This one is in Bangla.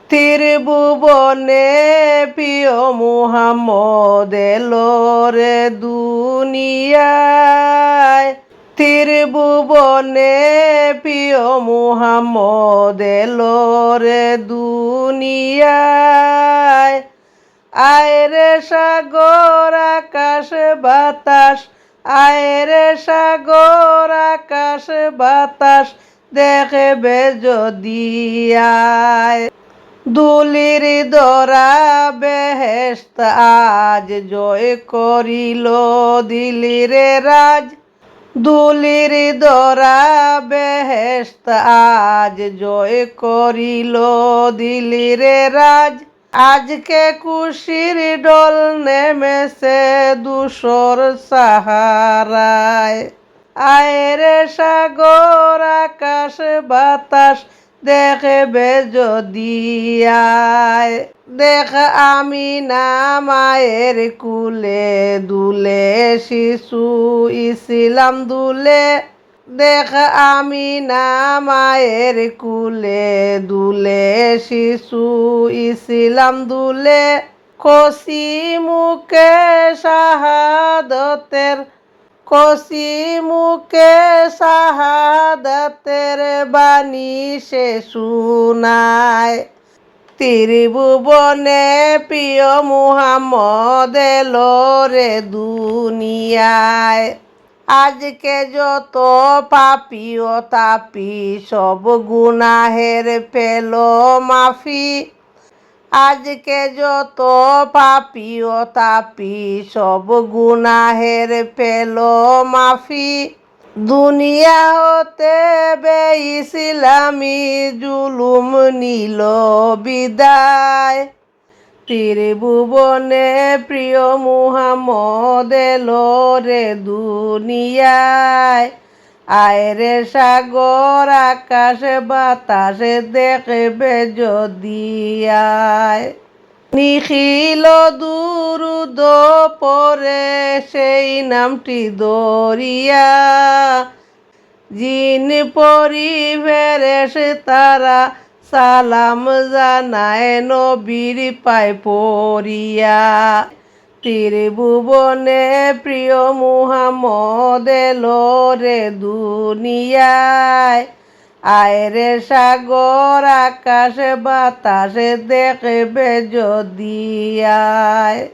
ত্রিভুবনে প্রিয় মুহাম্মদ এলো রে দুনিয়ায়। ত্রিভুবনে প্রিয় মুহাম্মদ এলো রে দুনিয়ায়। আয় রে সাগর আকাশ বাতাস, আয় রে সাগর আকাশ বাতাস, দেখবে যদি আয়। দুলির দরা বেহেশত আজ জয় করিল দিলির রাজ। দুলির দরা বেহেশত আজ জয় করিল দিলির রাজ। আজকে খুশির ডোল নেমেছে ধূসর সাহারায়। আয় রে সাগর আকাশ বাতাস, দেখবে যদি আয়। দেখ আমিনা মায়ের কুলে দুলে শিশু ইসলাম দুলে। দেখ আমিনা মায়ের কুলে দুলে শিশু ইসলাম দুলে। কসি মুখে শাহাদতের, কসি মুখে শাহাদতের বাণী সে শুনায়। ত্রিভুবনে প্রিয় মুহাম্মদ এলো রে দুনিয়ায়। আজকে যত পাপী ও তাপী সব গুনাহের পেল মাফি। আজকে যত পাপী ও তাপী সব গুনাহের পেল মাফি। দুনিয়া হতে বে-ইসলামি জুলুম নিল বিদায়। ত্রিভুবনে প্রিয় মুহাম্মদ এলো রে দুনিয়ায়। আয় রে সাগর আকাশ বাতাস, দেখবে যদি আয়। নিখিল দুরুদ পরে সেই নামটি দরিয়া। জিন পরি ফেরেশতারা সালাম জানায় নবীর পায় পড়িয়া। ত্রিভুবনে প্রিয় মুহাম্মদ এলো রে দুনিয়ায়। আয় রে সাগর আকাশ বাতাস, দেখবে যদি আয়।